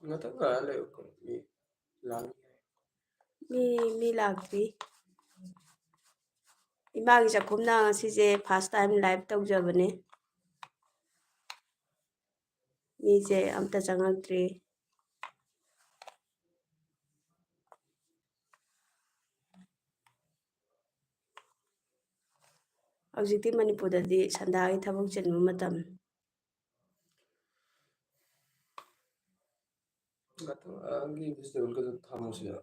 Ngata nga leyo ko mi lang mi lakti imagi chakhumna sije first time live tawjabane mi je amta changaktre hojikti manipur di sandagi thabak chenba matam ngata angi vegetable ka thamo siya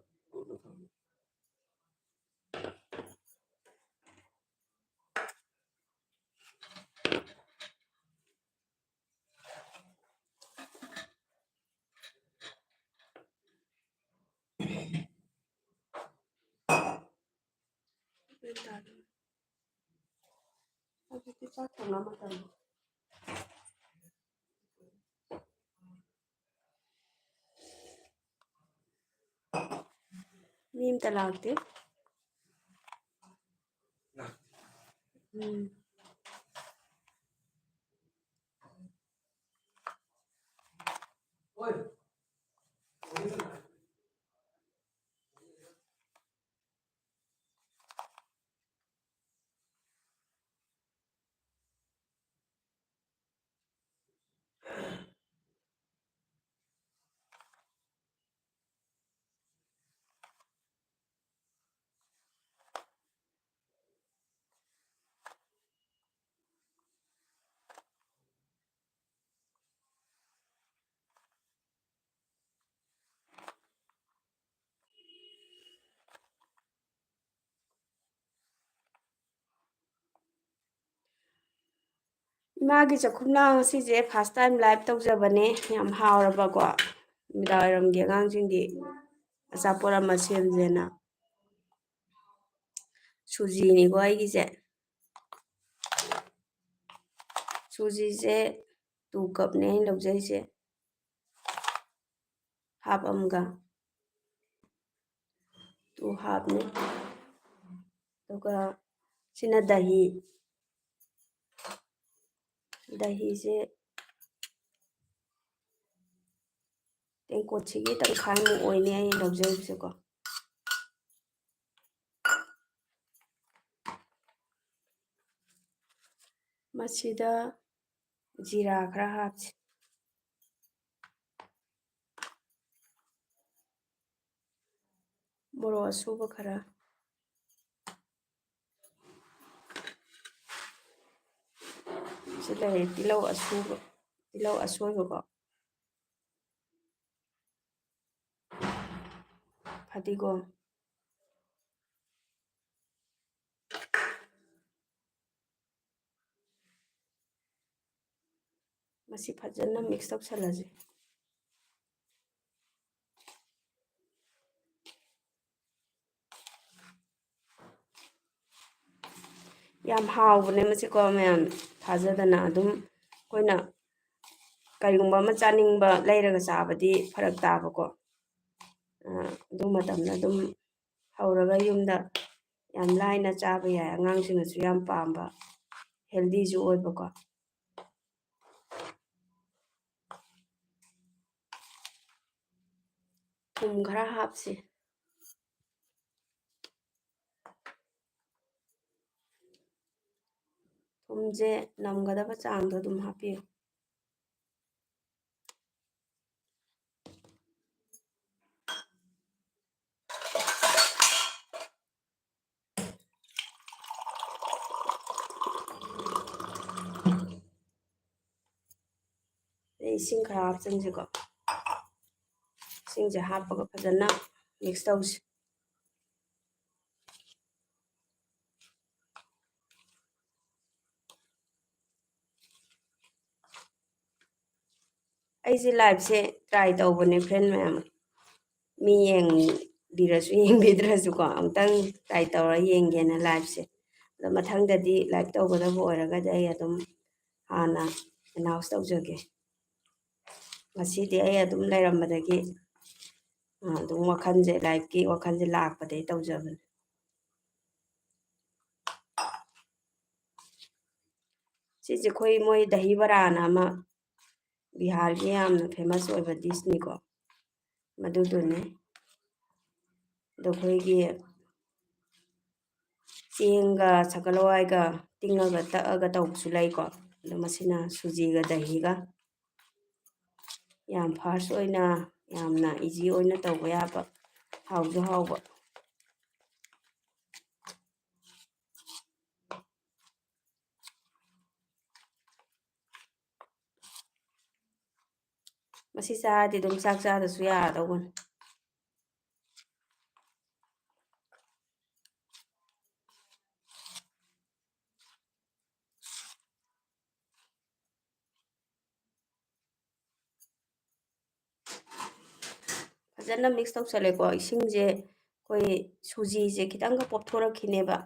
hojikti chak thongna matam mi amta lakte Oi. imagi chakhumna sije first time live tawjabane yam hawrabako midairamgi angangsinggi achapot ama semjena suji ni ko aigise suji se 2 cup ne lawjaise half amga 2 half ne toka sina dahi se tengkot sigi tangkhai mu oine ai lawjaise ko masida jira khara hapsi moro asuba khara sida tilau asoiba ko fadigom masi fajana mix tawsalaje yam hawbane masi ko mayam thajadana adum koina karigumba ama chaningba leiraga chabadi farak taba ko adu matamna adum hawraga yumda yam laina chaba yai angangsingnasu yam pamba healthy ju oiba ko thum khara hapsi thumje namgadaba changdo adum hapiyo ising khara hapchanse ko isingje hapaga fajana mix tawse aise live se try tawbane friend mayam mi yeng dirasu yeng bidrasu ko amtang try tawra yenggena live se da mathangdadi live tawgadaba oiragadi ai adum hana announce tawjage masidi ai adum leirammadagi adum wakhanje live ki wakhanje lakpade tawjabane sije khoi moi dahi bara na ma bihar ki yamna famous oiba dish ni ko ꯃꯗꯨꯗꯨꯅꯦ ꯑꯗꯣ ꯑꯩꯈꯣꯏꯒꯤ ꯆꯦꯡꯒ ꯁꯒꯣꯜ ꯍꯋꯥꯏꯒ ꯇꯤꯡꯉꯒ ꯇꯛꯑꯒ ꯇꯧꯕꯁꯨ ꯂꯩꯀꯣ ꯑꯗꯣ ꯃꯁꯤꯅ ꯁꯨꯖꯤꯒ ꯗꯍꯤꯒ ꯌꯥꯝ ꯐꯥꯔꯁ ꯑꯣꯏꯅ ꯌꯥꯝꯅ ꯏꯖꯤ ꯑꯣꯏꯅ ꯇꯧꯕ ꯌꯥꯕ ꯍꯥꯎꯁꯨ ꯍꯥꯎꯕ ꯃꯁꯤ ꯆꯥꯔꯗꯤ ꯑꯗꯨꯝ ꯆꯥꯛ ꯆꯥꯗꯁꯨ ꯌꯥꯔꯗꯧꯕꯅꯤ ꯐꯖꯅ ꯃꯤꯛꯁ ꯇꯧꯁꯜꯂꯦꯀꯣ ꯏꯁꯤꯡꯁꯦ ꯑꯩꯈꯣꯏ ꯁꯨꯖꯤꯁꯦ ꯈꯤꯇꯪꯒ ꯄꯣꯞꯊꯣꯔꯛꯈꯤꯅꯦꯕ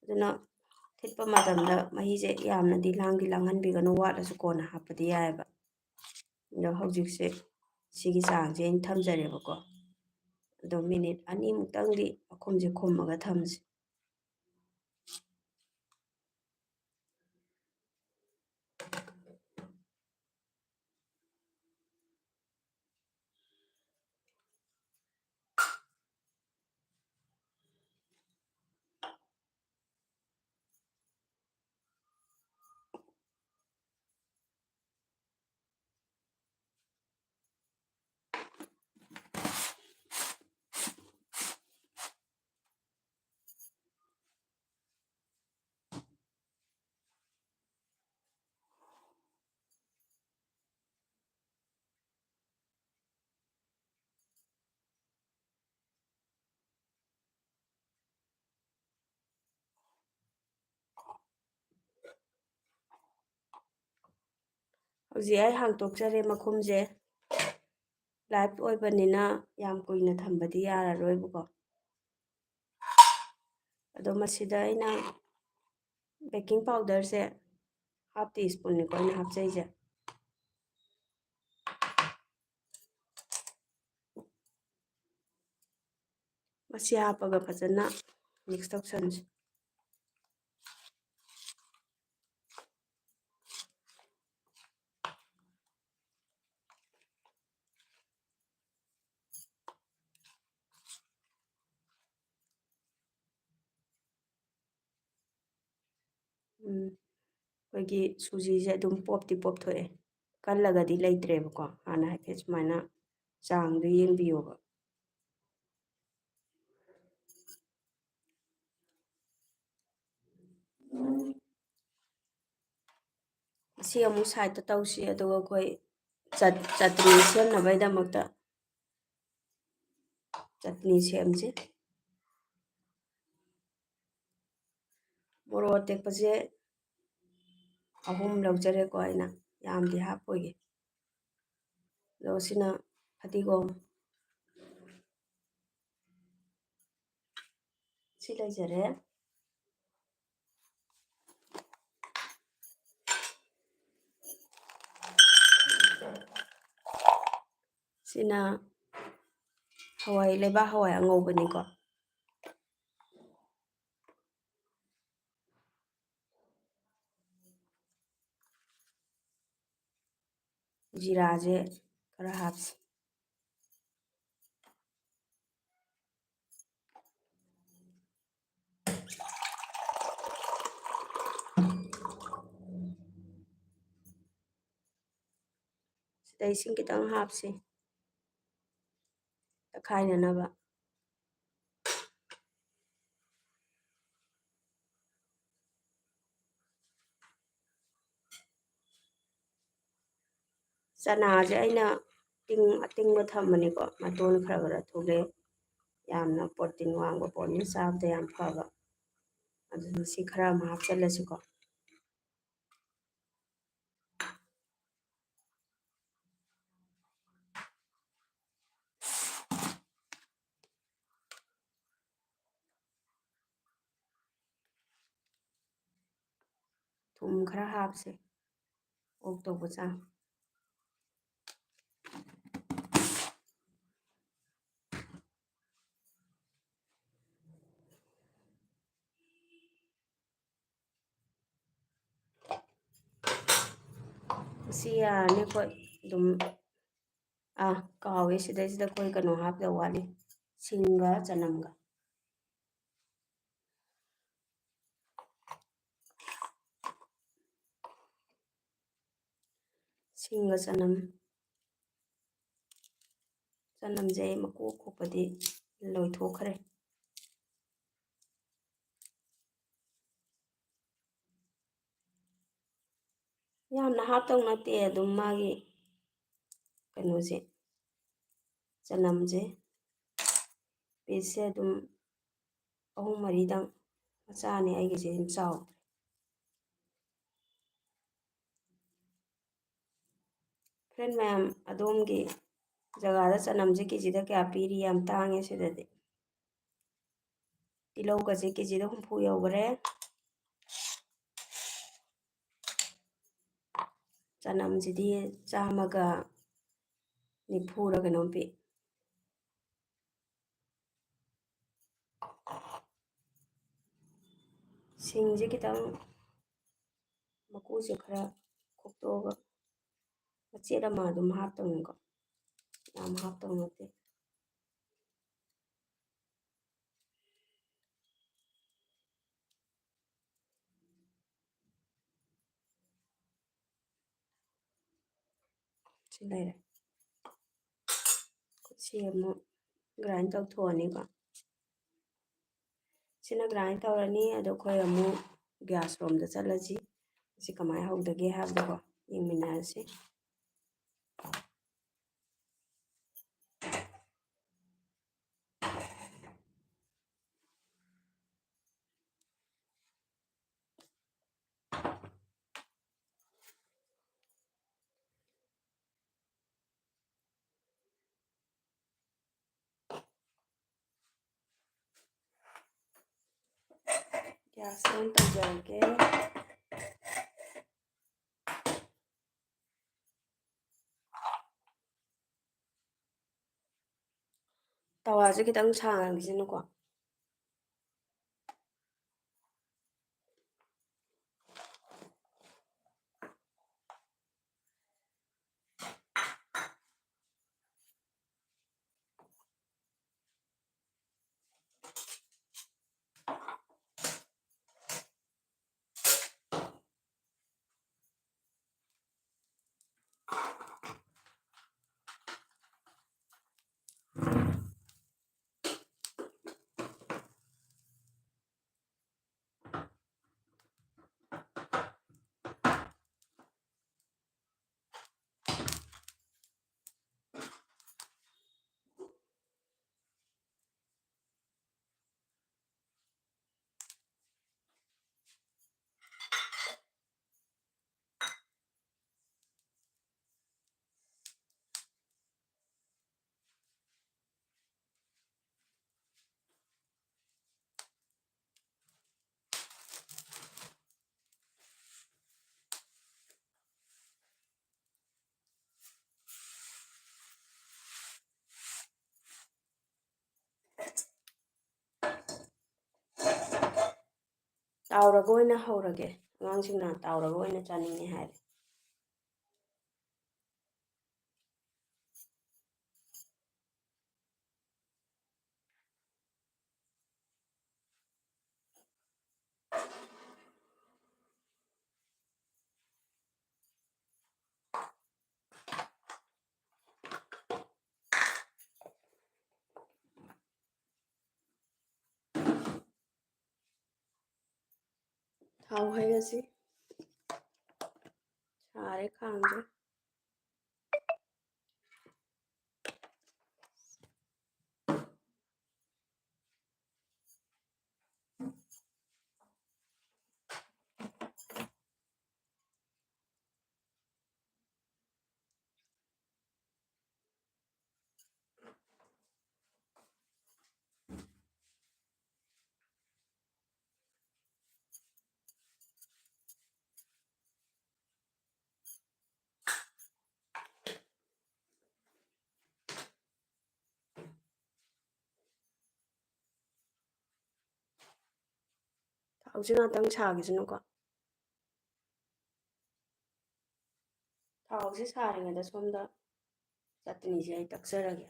ꯑꯗꯨꯅ ꯊꯤꯠꯄ ꯃꯇꯝꯗ ꯃꯍꯤꯁꯦ ꯌꯥꯝꯅꯗꯤ ꯂꯥꯡꯍꯟꯕꯤꯒꯅꯨ ꯋꯥꯠꯂꯁꯨ ꯀꯣꯟꯅ ꯍꯥꯞꯄꯗꯤ ꯌꯥꯏꯑꯕ ꯑꯗꯣ ꯍꯧꯖꯤꯛꯁꯦ ꯁꯤꯒꯤ ꯆꯥꯡꯁꯦ ꯑꯩꯅ ꯊꯝꯖꯔꯦꯕꯀꯣ ꯑꯗꯣ ꯃꯤꯅꯤꯠ ꯑꯅꯤꯃꯨꯛꯇꯪꯗꯤ ꯃꯈꯨꯝꯁꯦ ꯈꯨꯝꯃꯒ ꯊꯝꯁꯦ ꯍꯧꯖꯤꯛ ꯑꯩ ꯍꯥꯡꯇꯣꯛꯆꯔꯦ ꯃꯈꯨꯝꯁꯦ ꯂꯥꯏꯚ ꯑꯣꯏꯕꯅꯤꯅ ꯌꯥꯝ ꯀꯨꯏꯅ ꯊꯝꯕꯗꯤ ꯌꯥꯔꯔꯣꯏꯕꯀꯣ ꯑꯗꯣ ꯃꯁꯤꯗ ꯑꯩꯅ ꯕꯦꯀꯤꯡ ꯄꯥꯎꯗꯔꯁꯦ ꯍꯥꯐ ꯇꯤ ꯁ꯭ꯄꯨꯟꯅꯤꯀꯣ ꯑꯩꯅ ꯍꯥꯞꯆꯩꯁꯦ ꯃꯁꯤ ꯍꯥꯞꯄꯒ ꯐꯖꯅ ꯃꯤꯛꯁ ꯇꯧꯁꯟꯁꯤ ꯑꯩꯈꯣꯏꯒꯤ ꯁꯨꯖꯤꯁꯦ ꯑꯗꯨꯝ ꯄꯣꯞꯇꯤ ꯄꯣꯞꯊꯣꯛꯑꯦ ꯀꯜꯂꯒꯗꯤ ꯂꯩꯇ꯭ꯔꯦꯕꯀꯣ ꯍꯥꯟꯅ ꯍꯥꯏꯐꯦꯠ ꯁꯨꯃꯥꯏꯅ ꯆꯥꯡꯗꯣ ꯌꯦꯡꯕꯤꯌꯣꯕ ꯁꯤ ꯑꯃꯨꯛ ꯁꯥꯏꯗꯇ ꯇꯧꯁꯤ ꯑꯗꯨꯒ ꯑꯩꯈꯣꯏ ꯆꯠꯅꯤ ꯁꯦꯝꯅꯕꯒꯤꯗꯃꯛꯇ ꯆꯠꯅꯤ ꯁꯦꯝꯁꯤ ꯃꯣꯔꯣꯛ ꯑꯇꯦꯛꯄꯁꯦ 3 ꯂꯧꯖꯔꯦꯀꯣ ꯑꯩꯅ ꯌꯥꯝꯗꯤ ꯍꯥꯞꯄꯣꯏꯒꯦ ꯑꯗꯨꯒ ꯁꯤꯅ ꯐꯗꯤꯒꯣꯝ ꯁꯤ ꯂꯩꯖꯔꯦ ꯁꯤꯅ ꯍꯋꯥꯏ ꯂꯩꯕꯥꯛ ꯍꯋꯥꯏ ꯑꯉꯧꯕꯅꯤꯀꯣ ꯖꯤꯔꯥꯁꯦ ꯈꯔ ꯍꯥꯞꯁꯤ ꯁꯤꯗ ꯏꯁꯤꯡ ꯈꯤꯇꯪ ꯍꯥꯞꯁꯤ ꯇꯛꯈꯥꯏꯅꯅꯕ ꯆꯅꯥꯁꯦ ꯑꯩꯅ ꯑꯇꯤꯡꯕ ꯊꯝꯕꯅꯤꯀꯣ ꯃꯇꯣꯟ ꯈꯔ ꯈꯔ ꯊꯣꯛꯂꯛꯑꯦ ꯌꯥꯝꯅ ꯄ꯭ꯔꯣꯇꯤꯟ ꯋꯥꯡꯕ ꯄꯣꯠꯅꯤ ꯆꯥꯕꯗ ꯌꯥꯝ ꯐꯕ ꯑꯗꯨꯅ ꯁꯤ ꯈꯔ ꯑꯃ ꯍꯥꯞꯆꯤꯜꯂꯁꯤꯀꯣ ꯊꯨꯝ ꯈꯔ ꯍꯥꯞꯁꯦ ꯑꯣꯛ ꯇꯧꯕ ꯆꯥꯡ ꯁꯤ ꯌꯥꯔꯅꯤ ꯑꯩꯈꯣꯏ ꯑꯗꯨꯝ ꯀꯥꯎꯋꯦ ꯁꯤꯗꯩꯁꯤꯗ ꯑꯩꯈꯣꯏ ꯀꯩꯅꯣ ꯍꯥꯞꯇ ꯋꯥꯠꯂꯤ ꯁꯤꯡꯒ ꯆꯅꯝꯒ ꯁꯤꯡꯒ ꯆꯅꯝꯁꯦ ꯃꯀꯨ ꯈꯣꯛꯄꯗꯤ ꯂꯣꯏꯊꯣꯛꯈ꯭ꯔꯦ ꯌꯥꯝꯅ ꯍꯥꯞꯇꯧ ꯅꯠꯇꯦ ꯑꯗꯨꯝ ꯃꯥꯒꯤ ꯀꯩꯅꯣꯁꯦ ꯆꯅꯝꯁꯦ ꯄꯤꯁꯁꯦ ꯑꯗꯨꯝ 3-4ꯗꯪ ꯃꯆꯥꯅꯤ ꯑꯩꯒꯤꯁꯦ ꯑꯗꯨꯝ ꯆꯥꯎ ꯐ꯭ꯔꯦꯟ ꯃꯌꯥꯝ ꯑꯗꯣꯝꯒꯤ ꯖꯒꯥꯗ ꯆꯅꯝꯁꯦ ꯀꯦꯖꯤꯗ ꯀꯌꯥ ꯄꯤꯔꯤ ꯌꯥꯝ ꯇꯥꯡꯉꯦ ꯁꯤꯗꯗꯤ ꯇꯤꯜꯍꯧꯒꯁꯦ ꯀꯦꯖꯤꯗ 70 ꯌꯧꯈꯔꯦ ꯆꯅꯝꯁꯤꯗꯤ 140ꯔ ꯀꯩꯅꯣꯝ ꯄꯤ ꯁꯤꯡꯁꯦ ꯈꯤꯇꯪ ꯃꯀꯨꯁꯦ ꯈꯔ ꯈꯣꯛꯇꯣꯛꯑꯒ ꯃꯆꯦꯠ ꯑꯃ ꯑꯗꯨꯝ ꯍꯥꯞꯇꯧꯅꯤꯀꯣ ꯌꯥꯝ ꯍꯥꯞꯇꯧ ꯅꯠꯇꯦ ꯁꯤ ꯂꯩꯔꯦ ꯁꯤ ꯑꯃꯨꯛ ꯒ꯭ꯔꯥꯏꯟ ꯇꯧꯊꯣꯛꯑꯅꯤꯀꯣ ꯁꯤꯅ ꯒ꯭ꯔꯥꯏꯟ ꯇꯧꯔꯅꯤ ꯑꯗꯣ ꯑꯩꯈꯣꯏ ꯑꯃꯨꯛ ꯒ꯭ꯌꯥꯁ ꯔꯣꯝꯗ ꯆꯠꯂꯁꯤ ꯁꯤ ꯀꯃꯥꯏꯅ ꯍꯧꯗꯒꯦ ꯍꯥꯏꯕꯗꯣꯀꯣ ꯌꯦꯡꯃꯤꯟꯅꯔꯁꯤ ꯒ꯭ꯌꯥꯁ ꯑꯣꯟ ꯇꯧꯖꯔꯒꯦ ꯇꯋꯥꯁꯦ ꯈꯤꯇꯪ ꯁꯥꯡꯍꯟꯁꯤꯅꯨꯀꯣ ꯇꯥꯎꯔꯒ ꯑꯣꯏꯅ ꯍꯧꯔꯒꯦ ꯑꯉꯥꯡꯁꯤꯡꯅ ꯇꯥꯎꯔꯒ ꯑꯣꯏꯅ ꯆꯥꯅꯤꯡꯉꯦ ꯍꯥꯏꯔꯦ ꯊꯥꯎ ꯍꯩꯔꯁꯤ ꯁꯥꯔꯦ ꯈꯥꯡꯁꯦ ꯊꯥꯎꯁꯦ ꯉꯥꯛꯇꯪ ꯁꯥꯈꯤꯁꯤꯅꯨꯀꯣ ꯊꯥꯎꯁꯦ ꯁꯥꯔꯤꯉꯩꯗ ꯁꯣꯝꯗ ꯆꯠꯅꯤꯁꯦ ꯑꯩ ꯇꯛꯆꯔꯒꯦ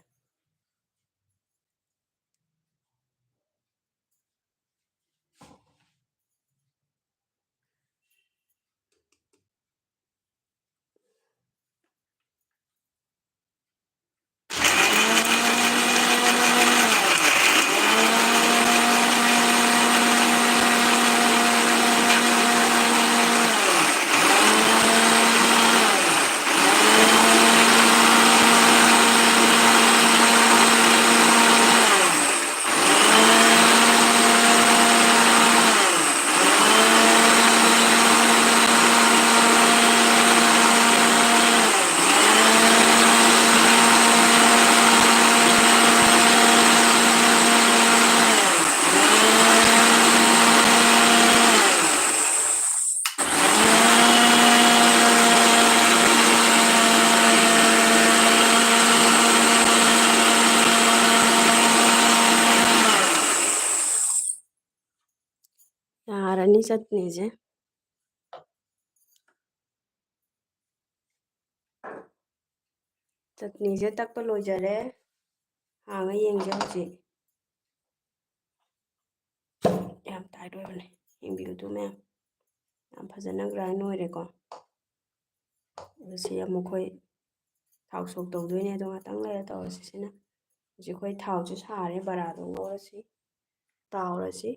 ꯌꯥꯔꯅꯤ ꯆꯠꯅꯤꯁꯦ ꯆꯠꯅꯤꯁꯦ ꯇꯛꯄ ꯂꯣꯏꯖꯔꯦ ꯍꯥꯡꯉ ꯌꯦꯡꯁꯦ ꯍꯧꯖꯤꯛ ꯌꯥꯝ ꯇꯥꯏꯠ ꯑꯣꯏꯕꯅꯦ ꯌꯦꯡꯕꯤꯌꯨꯗꯨ ꯃꯌꯥꯝ ꯌꯥꯝ ꯐꯖꯅ ꯒ꯭ꯔꯥꯏꯟ ꯑꯣꯏꯔꯦꯀꯣ ꯑꯗꯨ ꯁꯤ ꯑꯃꯨꯛ ꯑꯩꯈꯣꯏ ꯊꯥꯎ ꯁꯣꯛ ꯇꯧꯗꯣꯏꯅꯦ ꯑꯗꯣ ꯉꯥꯛꯇꯪ ꯂꯩꯔ ꯇꯧꯔꯁꯤ ꯁꯤꯅ ꯍꯧꯖꯤꯛ ꯑꯩꯈꯣꯏ ꯊꯥꯎꯁꯨ ꯁꯥꯔꯦ ꯕꯔꯥꯗꯣ ꯉꯧꯔꯁꯤ ꯇꯥꯎꯔꯁꯤ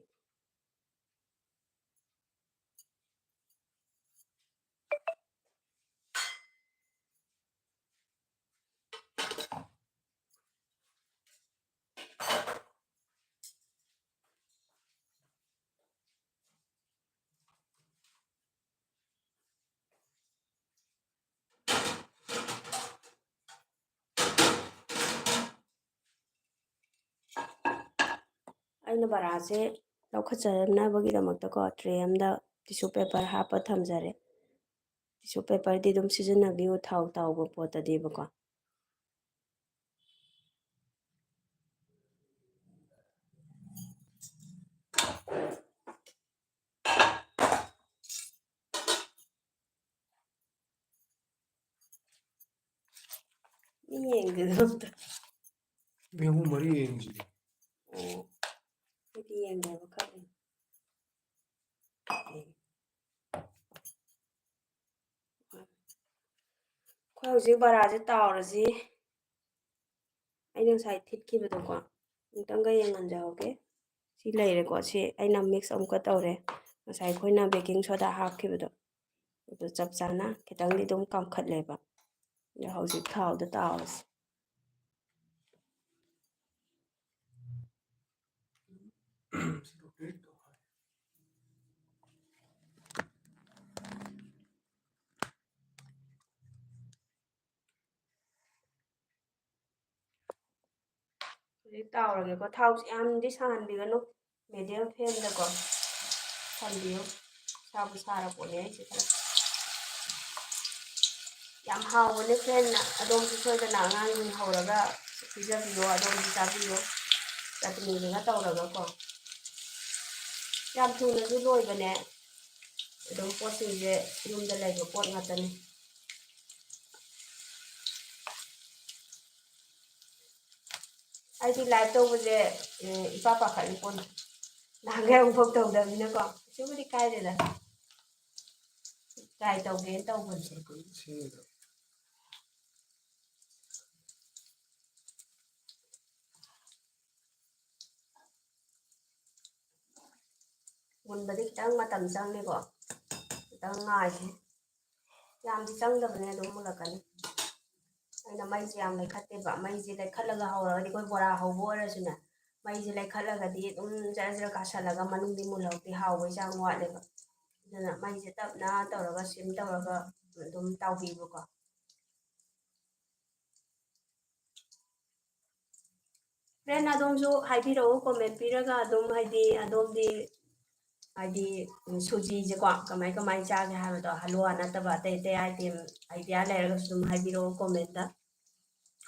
ꯑꯩꯅ ꯕꯔꯥꯁꯦ ꯂꯧꯈꯠꯆꯅꯕꯒꯤꯗꯃꯛꯇꯀꯣ ꯇ꯭ꯔꯦ ꯑꯃꯗ ꯇꯤꯁꯨ ꯄꯦꯄꯔ ꯍꯥꯞꯄ ꯊꯝꯖꯔꯦ ꯇꯤꯁꯨ ꯄꯦꯄꯔꯗꯤ ꯑꯗꯨꯝ ꯁꯤꯖꯤꯟꯅꯕꯤꯌꯨ ꯊꯥꯎ ꯇꯥꯎꯕ ꯄꯣꯠꯇꯗꯤꯕꯀꯣ ꯃꯤ ꯌꯦꯡꯗꯦꯗ ꯑꯝꯇ ꯃꯤ ꯑꯍꯨꯝ ꯃꯔꯤ ꯌꯦꯡꯉꯤꯁꯤꯗꯤ ꯑꯩꯗꯤ ꯌꯦꯡꯗꯦꯕ ꯈꯜꯂꯤ ꯑꯩꯈꯣꯏ ꯍꯧꯖꯤꯛ ꯕꯔꯥꯁꯦ ꯇꯥꯎꯔꯁꯤ ꯑꯩꯅ ꯉꯁꯥꯏ ꯊꯤꯠꯈꯤꯕꯗꯣꯀꯣ ꯑꯃꯨꯛꯇꯪꯒ ꯌꯦꯡꯍꯟꯖꯍꯧꯒꯦ ꯁꯤ ꯂꯩꯔꯦꯀꯣ ꯁꯤ ꯑꯩꯅ ꯃꯤꯛꯁ ꯑꯃꯨꯛꯀ ꯇꯧꯔꯦ ꯉꯁꯥꯏ ꯑꯩꯈꯣꯏꯅ ꯕꯦꯀꯤꯡ ꯁꯣꯗꯥ ꯍꯥꯞꯈꯤꯕꯗꯣ ꯑꯗꯨ ꯆꯞ ꯆꯥꯅ ꯈꯤꯇꯪꯗꯤ ꯑꯗꯨꯝ ꯀꯥꯝꯈꯠꯂꯦꯕ ꯑꯗꯣ ꯍꯧꯖꯤꯛ ꯊꯥꯎꯗ ꯇꯥꯎꯔꯁꯤ ꯍꯧꯖꯤꯛ ꯇꯥꯎꯔꯒꯦꯀꯣ ꯊꯥꯎꯁꯤ ꯌꯥꯝꯅꯗꯤ ꯁꯥꯍꯟꯕꯤꯒꯅꯨ ꯃꯦꯗꯤꯌꯝ ꯐ꯭ꯂꯦꯝꯗꯀꯣ ꯊꯝꯕꯤꯌꯨ ꯁꯥꯕꯨ ꯁꯥꯔꯄꯣꯠꯅꯤ ꯑꯩꯁꯦ ꯈꯔ ꯌꯥꯝ ꯍꯥꯎꯕꯅꯦ ꯐ꯭ꯔꯦꯟꯅ ꯑꯗꯣꯝꯁꯨ ꯁꯣꯏꯗꯅ ꯑꯉꯥꯡꯁꯤꯡ ꯍꯧꯔꯒ ꯄꯤꯖꯕꯤꯌꯣ ꯑꯗꯣꯝꯁꯨ ꯆꯥꯕꯤꯌꯣ ꯆꯠꯅꯤꯗꯨꯒ ꯇꯧꯔꯒꯀꯣ ꯌꯥꯝ ꯊꯨꯅꯁꯨ ꯂꯣꯏꯕꯅꯦ ꯑꯗꯨꯝ ꯄꯣꯠꯁꯤꯡꯁꯦ ꯌꯨꯝꯗ ꯂꯩꯕ ꯄꯣꯠ ꯉꯥꯛꯇꯅꯤ ꯑꯩꯗꯤ ꯂꯥꯏꯚ ꯇꯧꯕꯁꯦ ꯏꯄꯥ ꯄꯥꯈꯠꯂꯤ ꯄꯣꯠꯅꯤ ꯅꯍꯥꯟꯈꯩ ꯑꯃꯨꯛꯐꯥꯎ ꯇꯧꯗꯕꯅꯤꯅꯀꯣ ꯀꯩꯁꯨꯕꯨꯗꯤ ꯀꯥꯏꯗꯦꯗ ꯇ꯭ꯔꯥꯏ ꯇꯧꯒꯦꯅ ꯇꯧꯕꯅꯤ ꯃꯨꯟꯕꯗꯤ ꯈꯤꯇꯪ ꯃꯇꯝ ꯆꯪꯉꯦꯀꯣ ꯈꯤꯇꯪ ꯉꯥꯏꯁꯤ ꯌꯥꯝꯗꯤ ꯆꯪꯗꯕꯅꯦ ꯑꯗꯨꯝ ꯃꯨꯜꯂꯛꯀꯅꯤ ꯑꯩꯅ ꯃꯩꯁꯦ ꯌꯥꯝ ꯂꯩꯈꯠꯇꯦꯕ ꯃꯩꯁꯦ ꯂꯩꯈꯠꯂꯒ ꯍꯧꯔꯒꯗꯤ ꯑꯩꯈꯣꯏ ꯕꯣꯔꯥ ꯍꯧꯕ ꯑꯣꯏꯔꯁꯨꯅꯦ ꯃꯩꯁꯦ ꯂꯩꯈꯠꯂꯒꯗꯤ ꯑꯗꯨꯝ ꯖꯔ ꯖꯔ ꯀꯥꯁꯜꯂꯒ ꯃꯅꯨꯡꯗꯤ ꯃꯨꯜꯍꯧꯗꯦ ꯍꯥꯎꯕꯒꯤ ꯆꯥꯡ ꯋꯥꯠꯂꯦꯕ ꯑꯗꯨꯅ ꯃꯩꯁꯦ ꯇꯞꯅ ꯇꯧꯔꯒ ꯁꯤꯝ ꯇꯧꯔꯒ ꯑꯗꯨꯝ ꯇꯥꯎꯕꯤꯕꯀꯣ ꯐ꯭ꯔꯦꯟ ꯑꯗꯣꯝꯁꯨ ꯍꯥꯏꯕꯤꯔꯛꯎ ꯀꯣꯃꯦꯟ ꯄꯤꯔꯒ ꯑꯗꯨꯝ ꯍꯥꯏꯗꯤ ꯑꯗꯣꯝꯗꯤ ꯍꯥꯏꯗꯤ ꯁꯨꯖꯤꯁꯦꯀꯣ ꯀꯃꯥꯏ ꯀꯃꯥꯏꯅ ꯆꯥꯒꯦ ꯍꯥꯏꯕꯗꯣ ꯍꯂꯨꯋꯥ ꯅꯠꯇꯕ ꯑꯇꯩ ꯑꯇꯩ ꯑꯥꯏꯇꯦꯝ ꯑꯥꯏꯗꯤꯌꯥ ꯂꯩꯔꯒꯁꯨ ꯑꯗꯨꯝ ꯍꯥꯏꯕꯤꯔꯛꯑꯣ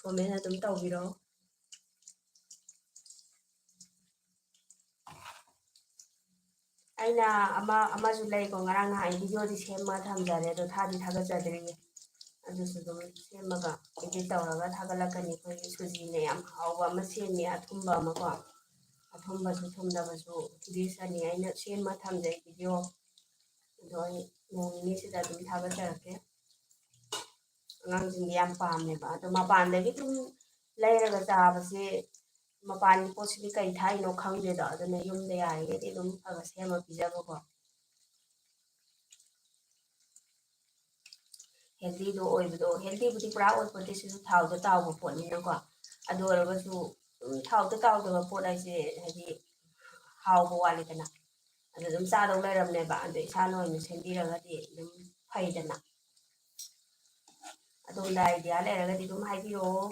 ꯀꯣꯃꯦꯟ ꯑꯗꯨꯝ ꯇꯧꯕꯤꯔꯛꯑꯣ ꯑꯩꯅ ꯑꯃꯁꯨ ꯂꯩꯀꯣ ꯉꯔꯥꯡ ꯅꯍꯥꯟ ꯚꯤꯗꯤꯑꯣꯗꯤ ꯁꯦꯝꯃ ꯊꯝꯖꯔꯦ ꯑꯗꯣ ꯊꯥꯗꯤ ꯊꯥꯒꯠꯆꯗ꯭ꯔꯤꯌꯦ ꯑꯗꯨꯁꯨ ꯑꯗꯨꯝ ꯁꯦꯝꯃꯒ ꯏꯗꯤꯠ ꯇꯧꯔꯒ ꯊꯥꯒꯠꯂꯛꯀꯅꯤ ꯑꯩꯈꯣꯏꯒꯤ ꯁꯨꯖꯤꯅ ꯌꯥꯝ ꯍꯥꯎꯕ ꯑꯃ ꯁꯦꯝꯃꯤ ꯑꯊꯨꯝꯕ ꯑꯃꯀꯣ ꯑꯊꯨꯝꯕꯁꯨ ꯊꯨꯝꯗꯕꯁꯨ ꯗꯤꯁ ꯑꯅꯤ ꯑꯩꯅ ꯁꯦꯝꯃ ꯊꯝꯖꯩ ꯚꯤꯗꯤꯑꯣ ꯑꯗꯣ ꯑꯩ ꯅꯣꯡ ꯅꯤꯅꯤꯁꯤꯗ ꯑꯗꯨꯝ ꯊꯥꯒꯠꯆꯔꯛꯀꯦ ꯑꯉꯥꯡꯁꯤꯡꯗꯤ ꯌꯥꯝ ꯄꯥꯝꯃꯦꯕ ꯑꯗꯣ ꯃꯄꯥꯟꯗꯒꯤ ꯑꯗꯨꯝ ꯂꯩꯔꯒ ꯆꯥꯕꯁꯦ ꯃꯄꯥꯟꯒꯤ ꯄꯣꯠꯁꯤꯗꯤ ꯀꯩ ꯊꯥꯛꯏꯅꯣ ꯈꯪꯗꯦꯗꯣ ꯑꯗꯨꯅ ꯌꯨꯝꯗ ꯌꯥꯔꯤꯈꯩꯗꯤ ꯑꯗꯨꯝ ꯈꯔ ꯁꯦꯝꯃ ꯄꯤꯖꯕꯀꯣ ꯍꯦꯜꯗꯤꯗꯣ ꯑꯣꯏꯕꯗꯣ ꯍꯦꯜꯗꯤꯕꯨꯗꯤ ꯄꯨꯔꯥ ꯑꯣꯏꯄꯣꯠꯇꯦ ꯁꯤꯁꯨ ꯊꯥꯎꯗ ꯇꯥꯎꯕ ꯄꯣꯠꯅꯤꯅꯀꯣ ꯑꯗꯨ ꯑꯣꯏꯔꯒꯁꯨ ꯊꯥꯎꯗ ꯇꯥꯎꯗꯕ ꯄꯣꯠ ꯍꯥꯏꯁꯦ ꯍꯥꯏꯗꯤ ꯍꯥꯎꯕ ꯋꯥꯠꯂꯤꯗꯅ ꯑꯗꯨ ꯑꯗꯨꯝ ꯆꯥꯗꯧ ꯂꯩꯔꯝꯅꯦꯕ ꯑꯗꯣ ꯏꯁꯥꯅ ꯑꯣꯏꯅ ꯁꯦꯝꯕꯤꯔꯒꯗꯤ ꯑꯗꯨꯝ ꯐꯩꯗꯅ ꯑꯗꯣꯝꯗ ꯑꯥꯏꯗꯤꯌꯥ ꯂꯩꯔꯒꯗꯤ ꯑꯗꯨꯝ ꯍꯥꯏꯕꯤꯔꯛꯑꯣ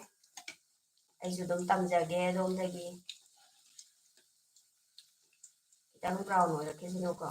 ꯑꯩꯁꯨ ꯑꯗꯨꯝ ꯇꯝꯖꯒꯦ ꯑꯗꯣꯝꯗꯒꯤ ꯈꯤꯇꯪ ꯕ꯭ꯔꯥꯎꯟ ꯑꯣꯏꯔꯛꯈꯤꯁꯤꯅꯨꯀꯣ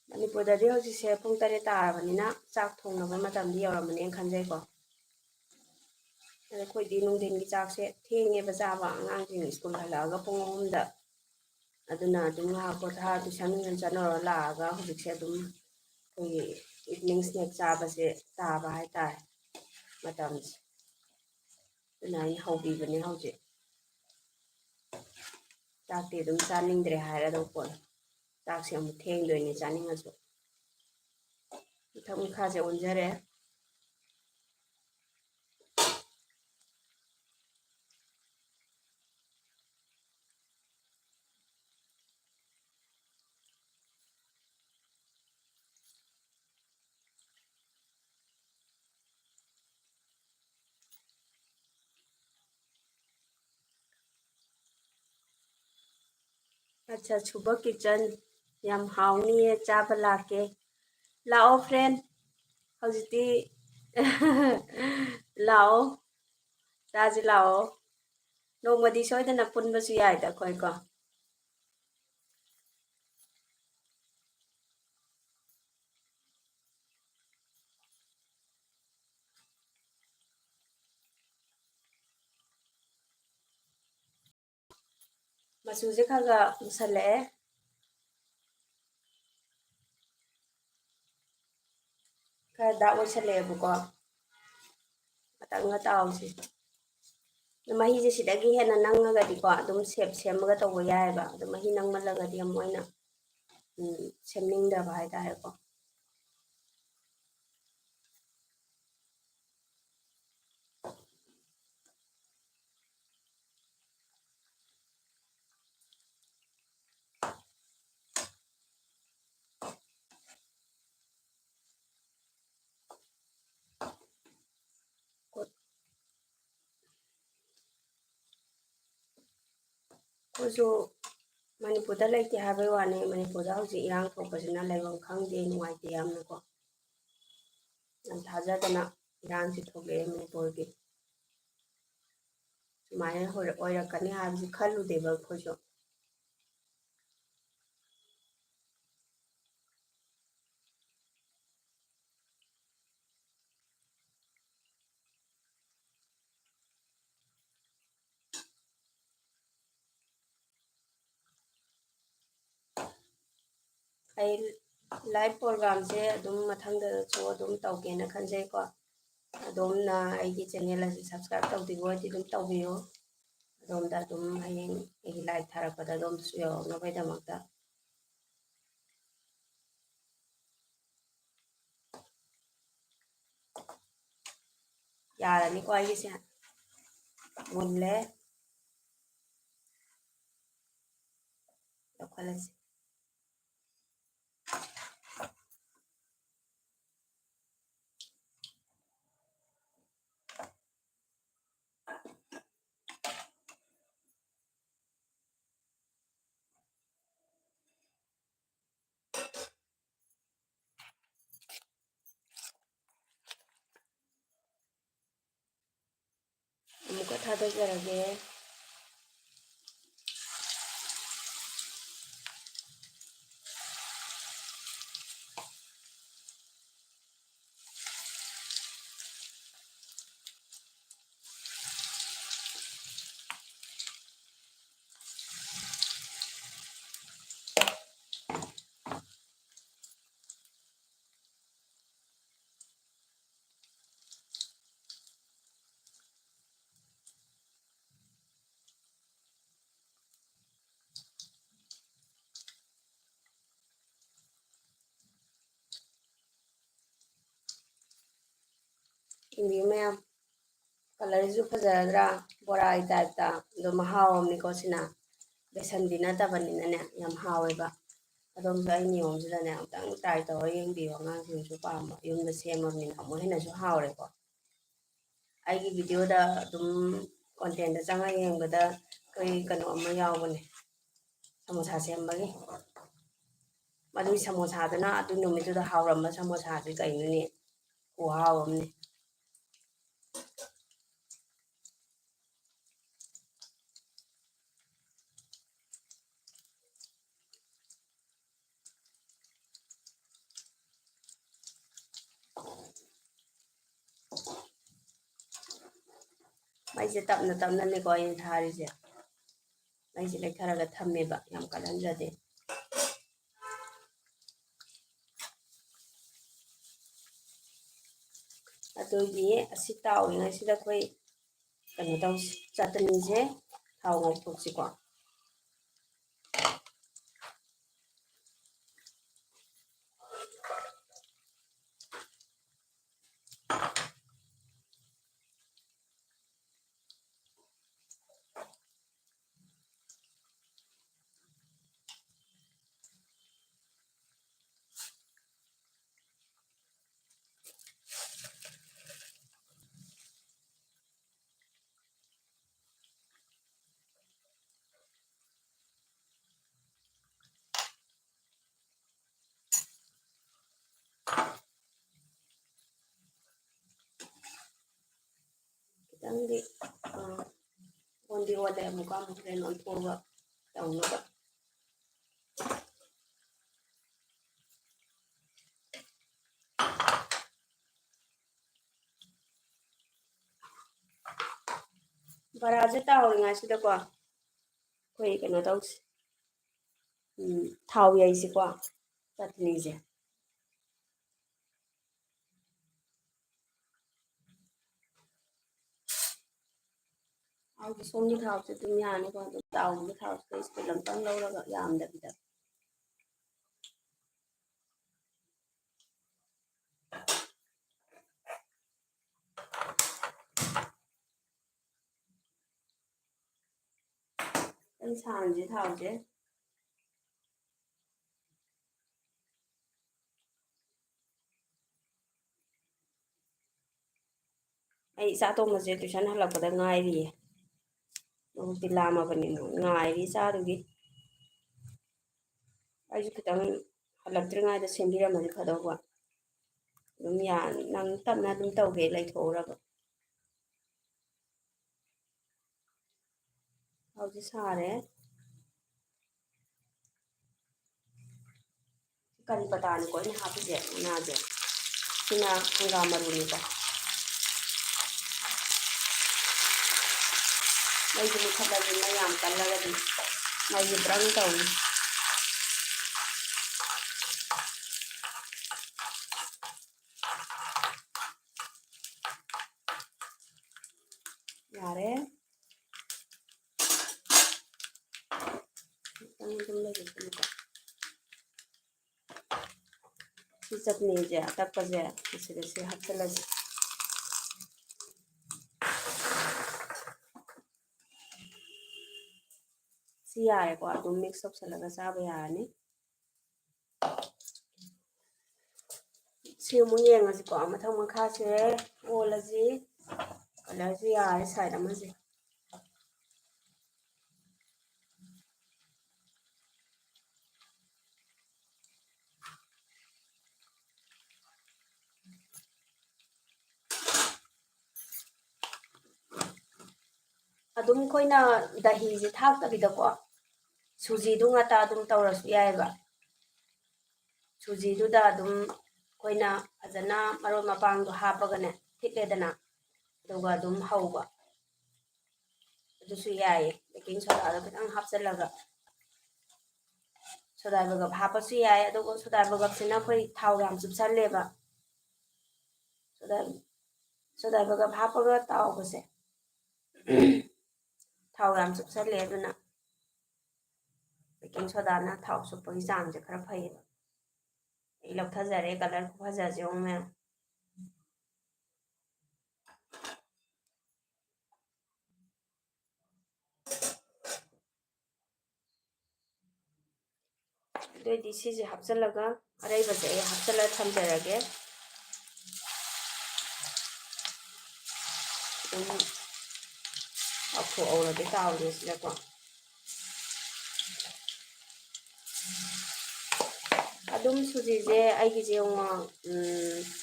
ꯃꯅꯤꯄꯨꯔꯗꯗꯤ ꯍꯧꯖꯤꯛꯁꯦ ꯄꯨꯡ 8 ꯇꯥꯔꯕꯅꯤꯅ ꯆꯥꯛ ꯊꯣꯡꯅꯕ ꯃꯇꯝꯗꯤ ꯌꯧꯔꯝꯃꯅꯤꯅ ꯈꯟꯖꯩꯀꯣ ꯑꯗ ꯑꯩꯈꯣꯏꯗꯤ ꯅꯨꯡꯊꯤꯟꯒꯤ ꯆꯥꯛꯁꯦ ꯊꯦꯡꯉꯦꯕ ꯆꯥꯕ ꯑꯉꯥꯡꯁꯤꯡ ꯁ꯭ꯀꯨꯜ ꯍꯜꯂꯛꯑꯒ ꯄꯨꯡ 3ꯗ ꯑꯗꯨꯅ ꯑꯗꯨꯝ ꯉꯥꯏꯍꯥꯛ ꯄꯣꯊꯥ ꯇꯨꯏꯁꯟ ꯆꯠꯅꯔ ꯂꯥꯛꯑꯒ ꯍꯧꯖꯤꯛꯁꯦ ꯑꯗꯨꯝ ꯑꯩꯈꯣꯏꯒꯤ ꯏꯚꯤꯅꯤꯡ ꯁ꯭ꯅꯦꯛ ꯆꯥꯕꯁꯦ ꯇꯥꯕ ꯍꯥꯏꯇꯥꯔꯦ ꯃꯇꯝꯁꯦ ꯑꯗꯨꯅ ꯑꯩꯅ ꯍꯧꯕꯤꯕꯅꯦ ꯍꯧꯖꯤꯛ ꯆꯥꯛꯇꯤ ꯑꯗꯨꯝ ꯆꯥꯅꯤꯡꯗ꯭ꯔꯦ ꯍꯥꯏꯔꯗꯧ ꯄꯣꯠꯅꯤ ꯆꯥꯛꯁꯦ ꯑꯃꯨꯛ ꯊꯦꯡꯗꯣꯏꯅꯦ ꯆꯥꯅꯤꯡꯉꯁꯨ ꯃꯊꯛ ꯃꯈꯥꯁꯦ ꯑꯣꯟꯖꯔꯦ ꯑꯠꯆꯥ ꯁꯨꯕ ꯀꯤꯠꯆꯟ ꯌꯥꯝ ꯍꯥꯎꯅꯤꯌꯦ ꯆꯥꯕ ꯂꯥꯛꯀꯦ ꯂꯥꯛꯑꯣ ꯐ꯭ꯔꯦꯟ ꯍꯧꯖꯤꯛꯇꯤ ꯂꯥꯛꯑꯣ ꯆꯥꯁꯤ ꯂꯥꯛꯑꯣ ꯅꯣꯡꯃꯗꯤ ꯁꯣꯏꯗꯅ ꯄꯨꯟꯕꯁꯨ ꯌꯥꯏꯗ ꯑꯩꯈꯣꯏꯀꯣ ꯃꯆꯨꯁꯦ ꯈꯔ ꯈꯔ ꯃꯨꯁꯜꯂꯛꯑꯦ ꯈꯔ ꯗꯥꯛ ꯑꯣꯏꯁꯜꯂꯛꯑꯦꯕꯀꯣ ꯉꯥꯛꯇꯪꯒ ꯇꯥꯎꯁꯤ ꯃꯍꯤꯁꯦ ꯁꯤꯗꯒꯤ ꯍꯦꯟꯅ ꯅꯪꯉꯒꯗꯤꯀꯣ ꯑꯗꯨꯝ ꯁꯦꯝꯃꯒ ꯇꯧꯕ ꯌꯥꯏꯑꯕ ꯑꯗꯣ ꯃꯍꯤ ꯅꯪꯃꯜꯂꯒꯗꯤ ꯑꯃꯨꯛ ꯑꯣꯏꯅ ꯁꯦꯝꯅꯤꯡꯗꯕ ꯍꯥꯏꯇꯥꯔꯦꯀꯣ ꯑꯩꯈꯣꯏꯁꯨ ꯃꯅꯤꯄꯨꯔꯗ ꯂꯩꯇꯦ ꯍꯥꯏꯕꯩ ꯋꯥꯅꯤ ꯃꯅꯤꯄꯨꯔꯗ ꯍꯧꯖꯤꯛ ꯏꯔꯥꯡ ꯊꯣꯛꯄꯁꯤꯅ ꯂꯩꯐꯝ ꯈꯪꯗꯦ ꯅꯨꯡꯉꯥꯏꯇꯦ ꯌꯥꯝꯅꯀꯣ ꯌꯥꯝ ꯊꯥꯖꯗꯅ ꯏꯔꯥꯡꯁꯤ ꯊꯣꯛꯂꯛꯑꯦ ꯃꯅꯤꯄꯨꯔꯒꯤ ꯁꯨꯃꯥꯏꯅ ꯑꯣꯏꯔꯛꯀꯅꯤ ꯍꯥꯏꯕꯁꯤ ꯈꯜꯂꯨꯗꯦꯕ ꯑꯩꯈꯣꯏꯁꯨ ꯑꯩ ꯂꯥꯏꯚ ꯄ꯭ꯔꯣꯒ꯭ꯔꯥꯝꯁꯦ ꯑꯗꯨꯝ ꯃꯊꯪꯗꯁꯨ ꯑꯗꯨꯝ ꯇꯧꯒꯦꯅ ꯈꯟꯖꯩꯀꯣ ꯑꯗꯣꯝꯅ ꯑꯩꯒꯤ ꯆꯦꯅꯦꯜ ꯑꯁꯤ ꯁꯕꯁꯀ꯭ꯔꯥꯏꯕ ꯇꯧꯗ꯭ꯔꯤꯕ ꯑꯣꯏꯔꯗꯤ ꯑꯗꯨꯝ ꯇꯧꯕꯤꯌꯨ ꯑꯗꯣꯝꯗ ꯑꯗꯨꯝ ꯍꯌꯦꯡ ꯑꯩꯒꯤ ꯂꯥꯏꯚ ꯊꯥꯔꯛꯄꯗ ꯑꯗꯣꯝꯗꯁꯨ ꯌꯧꯔꯛꯅꯕꯒꯤꯗꯃꯛꯇ ꯌꯥꯔꯅꯤꯀꯣ ꯑꯩꯒꯤꯁꯦ ꯃꯨꯜꯂꯦ ꯍꯥꯞꯀꯠꯂꯁꯤ ꯑꯃꯨꯛꯀ ꯊꯥꯗꯖꯔꯒꯦ ꯌꯦꯡꯕꯤꯌꯨ ꯃꯌꯥꯝ ꯀꯂꯔꯁꯤꯁꯨ ꯐꯖꯔꯗ꯭ꯔꯥ ꯕꯣꯔꯥꯒꯤ ꯇꯥꯏꯞꯇ ꯑꯗꯣ ꯃꯍꯥꯎ ꯑꯃꯅꯤꯀꯣ ꯁꯤꯅ ꯕꯦꯁꯟꯗꯤ ꯅꯠꯇꯕꯅꯤꯅꯅꯦ ꯌꯥꯝ ꯍꯥꯎꯋꯦꯕ ꯑꯗꯣꯝꯁꯨ ꯑꯩ ꯅꯤꯌꯣꯝꯁꯤꯗꯅꯦ ꯑꯃꯨꯛꯇꯪ ꯇ꯭ꯔꯥꯏ ꯇꯧꯔ ꯌꯦꯡꯕꯤꯌꯨ ꯑꯉꯥꯡꯁꯤꯡꯁꯨ ꯄꯥꯝꯕ ꯌꯨꯝꯗ ꯁꯦꯝꯃꯕꯅꯤꯅ ꯑꯃꯨꯛ ꯍꯦꯟꯅꯁꯨ ꯍꯥꯎꯔꯦꯀꯣ ꯑꯩꯒꯤ ꯚꯤꯗꯤꯑꯣꯗ ꯑꯗꯨꯝ ꯀꯣꯟꯇꯦꯟꯗ ꯆꯪꯉ ꯌꯦꯡꯕꯗ ꯑꯩꯈꯣꯏ ꯀꯩꯅꯣ ꯑꯃ ꯌꯥꯎꯕꯅꯦ ꯁꯃꯣꯁꯥ ꯁꯦꯝꯕꯒꯤ ꯃꯗꯨꯒꯤ ꯁꯃꯣꯁꯥꯗꯨꯅ ꯑꯗꯨ ꯅꯨꯃꯤꯠꯇꯨꯗ ꯍꯥꯎꯔꯝꯕ ꯁꯃꯣꯁꯥꯁꯦ ꯀꯩꯅꯣꯅꯦ ꯈꯨꯍꯥꯎ ꯑꯃꯅꯤ ꯃꯩꯁꯦ ꯇꯞꯅ ꯇꯞꯅꯅꯦꯀꯣ ꯑꯩꯅ ꯊꯥꯔꯤꯁꯦ ꯃꯩꯁꯦ ꯂꯩꯊꯔꯒ ꯊꯝꯃꯦꯕ ꯌꯥꯝ ꯀꯜꯍꯟꯖꯗꯦ ꯑꯗꯨꯒꯤ ꯑꯁꯤ ꯇꯥꯎꯔꯤꯉꯩꯁꯤꯗ ꯑꯩꯈꯣꯏ ꯀꯩꯅꯣ ꯇꯧꯁꯤ ꯆꯇꯅꯤꯁꯦ ꯊꯥꯎ ꯉꯧꯊꯣꯛꯁꯤꯀꯣ ꯈꯤꯇꯪꯗꯤ ꯑꯣꯟꯗꯤ ꯑꯣꯜꯂꯦ ꯑꯃꯨꯛ ꯍꯣꯔꯦꯟ ꯑꯣꯟꯊꯣꯛꯑꯒ ꯇꯧꯅꯕ ꯕꯣꯔꯥꯁꯦ ꯇꯥꯎꯔꯤꯉꯩꯁꯤꯗꯀꯣ ꯑꯩꯈꯣꯏ ꯀꯩꯅꯣ ꯇꯧꯁꯤ ꯊꯥꯎ ꯌꯩꯁꯤꯀꯣ ꯆꯇꯅꯤꯁꯦ ꯍꯥꯏꯗꯤ ꯁꯣꯝꯒꯤ ꯊꯥꯎꯁꯦ ꯑꯗꯨꯝ ꯌꯥꯅꯤꯀꯣ ꯑꯗꯨꯝ ꯇꯥꯎꯕꯒꯤ ꯊꯥꯎꯁꯤꯗ ꯏꯁꯄꯨꯟ ꯑꯃꯇꯪ ꯂꯧꯔꯒ ꯌꯥꯝꯗꯕꯤꯗ ꯑꯩ ꯁꯥꯍꯟꯁꯦ ꯊꯥꯎꯁꯦ ꯑꯩ ꯏꯆꯥ ꯇꯣꯝꯕꯁꯦ ꯇꯨꯏꯁꯟ ꯍꯜꯂꯛꯄꯗ ꯉꯥꯏꯔꯤꯌꯦ ꯃꯕꯨꯛꯇꯤ ꯂꯥꯝꯃꯕꯅꯤꯅ ꯉꯥꯏꯔꯤ ꯆꯥꯗꯨꯒꯤ ꯑꯩꯁꯨ ꯈꯤꯇꯪ ꯍꯜꯂꯛꯇ꯭ꯔꯤꯉꯩꯗ ꯁꯦꯝꯕꯤꯔꯝꯃꯗꯤ ꯐꯗꯧꯕ ꯑꯗꯨꯝ ꯅꯪ ꯇꯞꯅ ꯑꯗꯨꯝ ꯇꯧꯒꯦ ꯂꯩꯊꯣꯛꯎꯔꯕ ꯍꯧꯖꯤꯛ ꯁꯥꯔꯦ ꯀꯔꯤ ꯄꯇꯥꯅꯤꯀꯣ ꯑꯩꯅ ꯍꯥꯞꯄꯤꯁꯦ ꯃꯅꯥꯁꯦ ꯁꯤꯅ ꯍꯪꯒꯥꯝ ꯃꯔꯨꯅꯤꯀꯣ ꯃꯩꯁꯦ ꯃꯨꯊꯠꯂꯁꯤ ꯃꯩ ꯌꯥꯝ ꯀꯜꯂꯒꯗꯤ ꯃꯩꯁꯦ ꯕ꯭ꯔꯪ ꯇꯧꯅꯤ ꯌꯥꯔꯦ ꯈꯤꯇꯪ ꯑꯗꯨꯝ ꯂꯩꯔꯁꯤꯅꯤꯀꯣ ꯁꯤ ꯆꯠꯅꯤꯁꯦ ꯑꯇꯛꯄꯁꯦ ꯃꯁꯤꯗ ꯁꯤ ꯍꯥꯞꯆꯤꯜꯂꯁꯤ ꯁꯤ ꯌꯥꯔꯦꯀꯣ ꯑꯗꯨꯝ ꯃꯤꯛꯁ ꯇꯧꯁꯜꯂꯒ ꯆꯥꯕ ꯌꯥꯔꯅꯤ ꯁꯤ ꯑꯃꯨꯛ ꯌꯦꯡꯉꯁꯤꯀꯣ ꯃꯊꯪ ꯃꯈꯥꯁꯦ ꯑꯣꯜꯂꯁꯤ ꯀꯂꯔꯁꯨ ꯌꯥꯔꯦ ꯁꯥꯏꯠ ꯑꯃꯁꯦ ꯑꯗꯨꯝ ꯑꯩꯈꯣꯏꯅ ꯗꯍꯤꯁꯦ ꯊꯥꯛꯇꯕꯤꯗꯀꯣ ꯁꯨꯖꯤꯗꯨ ꯉꯥꯛꯇ ꯑꯗꯨꯝ ꯇꯧꯔꯁꯨ ꯌꯥꯏꯑꯕ ꯁꯨꯖꯤꯗꯨꯗ ꯑꯗꯨꯝ ꯑꯩꯈꯣꯏꯅ ꯐꯖꯅ ꯃꯔꯣꯏ ꯃꯄꯥꯡꯗꯣ ꯍꯥꯞꯄꯒꯅꯦ ꯊꯤꯠꯂꯦꯗꯅ ꯑꯗꯨꯒ ꯑꯗꯨꯝ ꯍꯧꯕ ꯑꯗꯨꯁꯨ ꯌꯥꯏꯌꯦ ꯕꯦꯀꯤꯡ ꯁꯣꯗꯥꯗꯣ ꯈꯤꯇꯪ ꯍꯥꯞꯆꯤꯜꯂꯒ ꯁꯣꯗꯥꯕꯒꯞ ꯍꯥꯞꯄꯁꯨ ꯌꯥꯏ ꯑꯗꯨꯒ ꯁꯣꯗꯥꯕꯒꯞꯁꯤꯅ ꯑꯩꯈꯣꯏ ꯊꯥꯎ ꯌꯥꯝ ꯆꯨꯞꯁꯜꯂꯦꯕ ꯁꯣꯗꯥꯕꯒꯞ ꯍꯥꯞꯄꯒ ꯇꯥꯎꯕꯁꯦ ꯊꯥꯎ ꯌꯥꯝ ꯆꯨꯞꯁꯜꯂꯦ ꯑꯗꯨꯅ ꯕꯦꯀꯤꯡ ꯁꯣꯗꯥꯅ ꯊꯥꯎ ꯆꯨꯞꯄꯒꯤ ꯆꯥꯡꯁꯦ ꯈꯔ ꯐꯩꯌꯦꯕ ꯑꯩ ꯂꯧꯊꯖꯔꯦ ꯀꯂꯔ ꯈꯨꯐꯖꯁꯦ ꯌꯦꯡꯉꯨ ꯃꯌꯥꯝ ꯑꯗꯨꯑꯣꯏꯗꯤ ꯁꯤꯁꯦ ꯍꯥꯞꯆꯤꯜꯂꯒ ꯑꯔꯩꯕꯁꯦ ꯑꯩ ꯍꯥꯞꯆꯤꯜꯂꯒ ꯊꯝꯖꯔꯒꯦ ꯑꯗꯨꯝ ꯇꯥꯎꯊꯣꯛꯍꯧꯔꯒꯦ ꯇꯥꯎꯔꯦ ꯁꯤꯗꯀꯣ ꯑꯗꯨꯝ ꯁꯨꯖꯤꯁꯦ ꯑꯩꯒꯤꯁꯦ ꯌꯦꯡꯉꯣ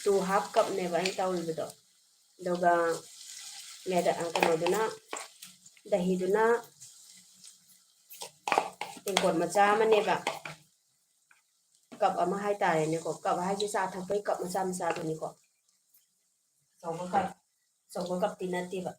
2½ ꯀꯞꯅꯦꯕ ꯑꯩꯅ ꯇꯧꯔꯤꯕꯗꯣ ꯑꯗꯨꯒ ꯀꯩꯅꯣꯗꯨꯅ ꯗꯍꯤꯗꯨꯅ ꯇꯦꯡꯀꯣꯠ ꯃꯆꯥ ꯑꯃꯅꯦꯕ ꯀꯞ ꯑꯃ ꯍꯥꯏꯇꯥꯔꯦꯅꯦꯀꯣ ꯀꯞ ꯍꯥꯏꯁꯦ ꯆꯥ ꯊꯛꯄꯒꯤ ꯀꯞ ꯃꯆꯥ ꯃꯆꯥꯗꯨꯅꯤꯀꯣ ꯑꯆꯧꯕ ꯀꯞꯇꯤ ꯅꯠꯇꯦꯕ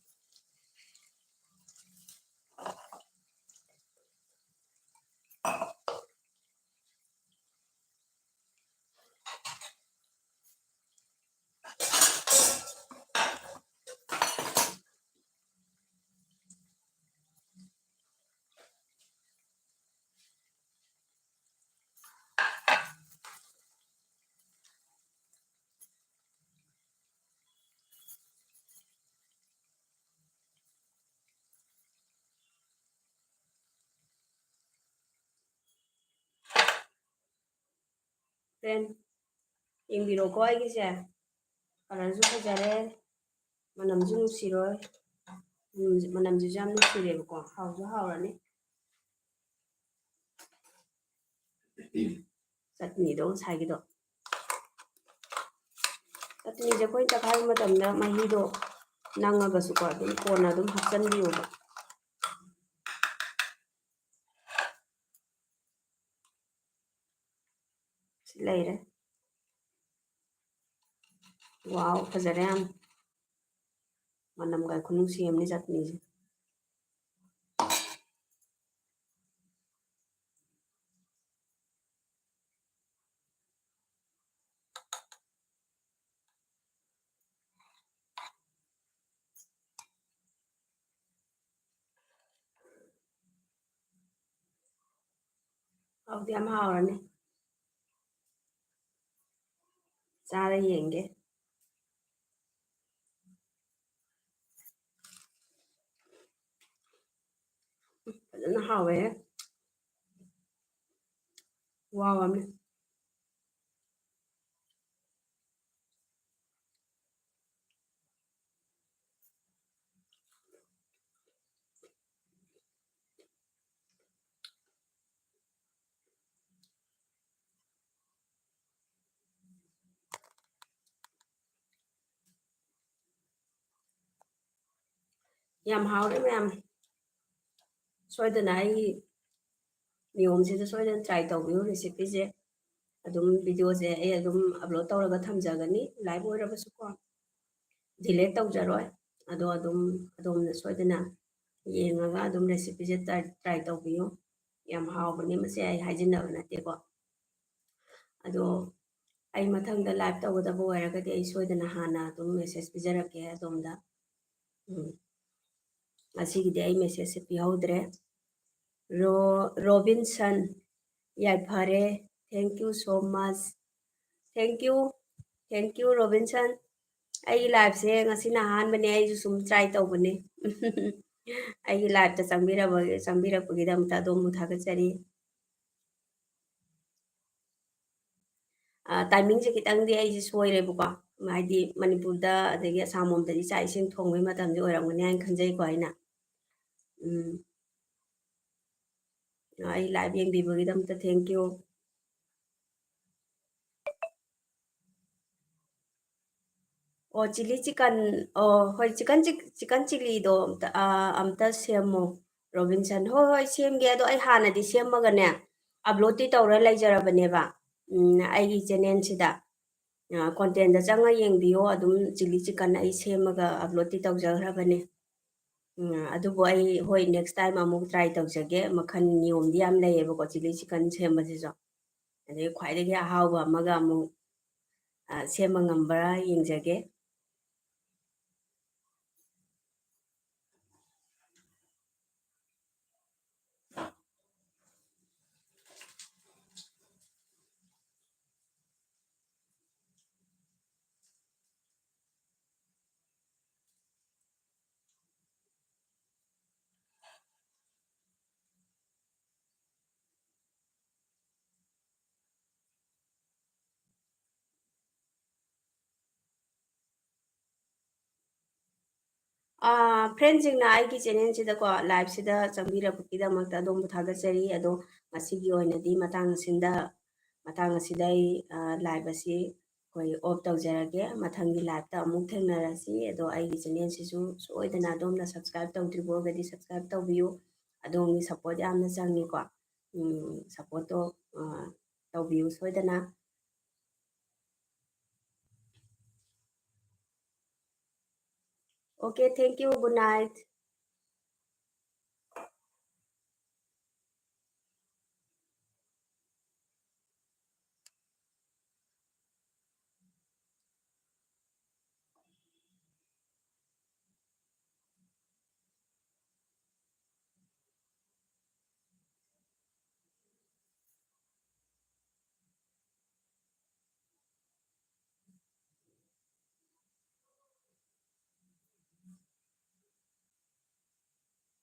ꯐ꯭ꯔꯦꯟ ꯌꯦꯡꯕꯤꯔꯣꯀꯣ ꯑꯩꯒꯤꯁꯦ ꯀꯂꯔꯁꯨ ꯐꯖꯔꯦ ꯃꯅꯝꯁꯨ ꯅꯨꯡꯁꯤꯔꯣꯏ ꯃꯅꯝꯁꯤꯁꯨ ꯌꯥꯝ ꯅꯨꯡꯁꯤꯔꯦꯕꯀꯣ ꯍꯥꯎꯁꯨ ꯍꯥꯎꯔꯅꯤ ꯆꯠꯅꯤꯗꯣ ꯉꯁꯥꯏꯒꯤꯗꯣ ꯆꯠꯅꯤꯁꯦ ꯑꯩꯈꯣꯏ ꯇꯛꯈꯥꯏꯕ ꯃꯇꯝꯗ ꯃꯍꯤꯗꯣ ꯅꯪꯉꯒꯁꯨꯀꯣ ꯑꯗꯨꯝ ꯀꯣꯟꯅ ꯑꯗꯨꯝ ꯍꯥꯞꯆꯤꯟꯕꯤꯌꯣꯕ ꯁꯤ ꯂꯩꯔꯦ ꯋꯥꯎ ꯐꯖꯔꯦ ꯌꯥꯝ ꯃꯅꯝꯒ ꯈꯨꯅꯨꯡꯁꯤ ꯑꯃꯅꯤ ꯆꯠꯅꯤꯁꯦ ꯍꯥꯎꯗꯤ ꯌꯥꯝ ꯍꯥꯎꯔꯅꯤ ꯆꯥꯔ ꯌꯦꯡꯒꯦ ꯐꯖꯅ ꯍꯥꯎꯋꯦꯍꯦ ꯋꯥꯎ ꯑꯃꯅꯤ ꯌꯥꯝ ꯍꯥꯎꯔꯦ ꯃꯌꯥꯝ ꯁꯣꯏꯗꯅ ꯑꯩꯒꯤ ꯅꯤꯌꯣꯝꯁꯤꯗ ꯁꯣꯏꯗꯅ ꯇ꯭ꯔꯥꯏ ꯇꯧꯕꯤꯌꯨ ꯔꯦꯁꯤꯄꯤꯁꯦ ꯑꯗꯨꯝ ꯚꯤꯗꯤꯑꯣꯁꯦ ꯑꯩ ꯑꯗꯨꯝ ꯑꯞꯂꯣꯗ ꯇꯧꯔꯒ ꯊꯝꯖꯒꯅꯤ ꯂꯥꯏꯚ ꯑꯣꯏꯔꯕꯁꯨꯀꯣ ꯗꯤꯂꯦꯠ ꯇꯧꯖꯔꯣꯏ ꯑꯗꯣ ꯑꯗꯨꯝ ꯑꯗꯣꯝꯅ ꯁꯣꯏꯗꯅ ꯌꯦꯡꯉꯒ ꯑꯗꯨꯝ ꯔꯦꯁꯤꯄꯤꯁꯦ ꯇ꯭ꯔꯥꯏ ꯇꯧꯕꯤꯌꯨ ꯌꯥꯝ ꯍꯥꯎꯕꯅꯤ ꯃꯁꯤ ꯑꯩ ꯍꯥꯏꯖꯤꯟꯅꯕ ꯅꯠꯇꯦꯀꯣ ꯑꯗꯣ ꯑꯩ ꯃꯊꯪꯗ ꯂꯥꯏꯚ ꯇꯧꯒꯗꯕ ꯑꯣꯏꯔꯒꯗꯤ ꯑꯩ ꯁꯣꯏꯗꯅ ꯍꯥꯟꯅ ꯑꯗꯨꯝ ꯃꯦꯁꯦꯖ ꯄꯤꯖꯔꯛꯀꯦ ꯑꯗꯣꯝꯗ ꯉꯁꯤꯒꯤꯗꯤ ꯑꯩ ꯃꯦꯁꯦꯖꯁꯦ ꯄꯤꯍꯧꯗ꯭ꯔꯦ ꯔꯣꯕꯤꯟꯁꯟ ꯌꯥꯏꯐꯔꯦ thank you so much thank you Robinson ꯑꯩꯒꯤ ꯂꯥꯏꯐꯁꯦ ꯉꯁꯤꯅ ꯑꯍꯥꯟꯕꯅꯦ ꯑꯩꯁꯨ ꯁꯨꯝ ꯇ꯭ꯔꯥꯏ ꯇꯧꯕꯅꯦ ꯑꯩꯒꯤ ꯂꯥꯏꯐꯇ ꯆꯪꯕꯤꯔꯛꯄꯒꯤꯗꯃꯛꯇ ꯑꯗꯣꯝꯕꯨ ꯊꯥꯒꯠꯆꯔꯤ ꯇꯥꯏꯃꯤꯡꯁꯦ ꯈꯤꯇꯪꯗꯤ ꯑꯩꯁꯦ ꯁꯣꯏꯔꯦꯕꯀꯣ ꯍꯥꯏꯗꯤ ꯃꯅꯤꯄꯨꯔꯗ ꯑꯗꯒꯤ ꯑꯁꯥꯝ ꯂꯣꯝꯗꯗꯤ ꯆꯥꯛ ꯏꯁꯤꯡ ꯊꯣꯡꯕꯒꯤ ꯃꯇꯝꯁꯦ ꯑꯣꯏꯔꯝꯒꯅꯤ ꯍꯥꯏꯅ ꯈꯟꯖꯩꯀꯣ ꯑꯩꯅ ꯑꯩ ꯂꯥꯏꯚ ꯌꯦꯡꯕꯤꯕꯒꯤꯗꯃꯛꯇ ꯊꯦꯡꯀ꯭ꯌꯨ ꯑꯣ ꯆꯤꯂꯤ ꯆꯤꯀꯟ ꯑꯣ ꯍꯣꯏ ꯆꯤꯀꯟ ꯆꯤꯂꯤꯗꯣ ꯑꯝꯇ ꯁꯦꯝꯃꯣ ꯔꯣꯕꯤꯟꯁꯟ ꯍꯣꯏ ꯍꯣꯏ ꯁꯦꯝꯒꯦ ꯑꯗꯣ ꯑꯩ ꯍꯥꯟꯅꯗꯤ ꯁꯦꯝꯃꯒꯅꯦ ꯑꯞꯂꯣꯗꯇꯤ ꯇꯧꯔ ꯂꯩꯖꯔꯕꯅꯦꯕ ꯑꯩꯒꯤ ꯆꯦꯅꯦꯜꯁꯤꯗ ꯀꯣꯟꯇꯦꯟꯗ ꯆꯪꯉ ꯌꯦꯡꯕꯤꯌꯣ ꯑꯗꯨꯝ ꯆꯤꯂꯤ ꯆꯤꯀꯟ ꯑꯩ ꯁꯦꯝꯃꯒ ꯑꯞꯂꯣꯗꯇꯤ ꯇꯧꯖꯈ꯭ꯔꯕꯅꯦ ꯑꯗꯨꯕꯨ ꯑꯩ ꯍꯣꯏ ꯅꯦꯛꯁ ꯇꯥꯏꯝ ꯑꯃꯨꯛ ꯇ꯭ꯔꯥꯏ ꯇꯧꯖꯒꯦ ꯃꯈꯜ ꯅꯤꯌꯣꯝꯗꯤ ꯌꯥꯝ ꯂꯩꯌꯦꯕꯀꯣ ꯆꯤꯂꯤ ꯆꯤꯀꯟ ꯁꯦꯝꯕꯁꯤꯁꯨ ꯑꯗꯒꯤ ꯈ꯭ꯋꯥꯏꯗꯒꯤ ꯑꯍꯥꯎꯕ ꯑꯃꯒ ꯑꯃꯨꯛ ꯁꯦꯝꯕ ꯉꯝꯕ꯭ꯔꯥ ꯌꯦꯡꯖꯒꯦ ꯐ꯭ꯔꯦꯟꯁꯤꯡꯅ ꯑꯩꯒꯤ ꯆꯦꯅꯦꯜꯁꯤꯗꯀꯣ ꯂꯥꯏꯚꯁꯤꯗ ꯆꯪꯕꯤꯔꯛꯄꯒꯤꯗꯃꯛꯇ ꯑꯗꯣꯝꯕꯨ ꯊꯥꯒꯠꯆꯔꯤ ꯑꯗꯣ ꯉꯁꯤꯒꯤ ꯑꯣꯏꯅꯗꯤ ꯃꯇꯥꯡ ꯑꯁꯤꯗ ꯑꯩ ꯂꯥꯏꯚ ꯑꯁꯤ ꯑꯩꯈꯣꯏ ꯑꯣꯐ ꯇꯧꯖꯔꯒꯦ ꯃꯊꯪꯒꯤ ꯂꯥꯏꯚꯇ ꯑꯃꯨꯛ ꯊꯦꯡꯅꯔꯁꯤ ꯑꯗꯣ ꯑꯩꯒꯤ ꯆꯦꯅꯦꯜꯁꯤꯁꯨ ꯁꯣꯏꯗꯅ ꯑꯗꯣꯝꯅ ꯁꯕꯁꯀ꯭ꯔꯥꯏꯕ ꯇꯧꯗ꯭ꯔꯤꯕ ꯑꯣꯏꯔꯒꯗꯤ ꯁꯕꯁꯀ꯭ꯔꯥꯏꯕ ꯇꯧꯕꯤꯌꯨ ꯑꯗꯣꯝꯒꯤ ꯁꯞꯄꯣꯔꯠ ꯌꯥꯝꯅ ꯆꯪꯉꯤꯀꯣ ꯁꯞꯄꯣꯔꯠꯇꯣ ꯇꯧꯕꯤꯌꯨ ꯁꯣꯏꯗꯅ Okay, thank you. Good night.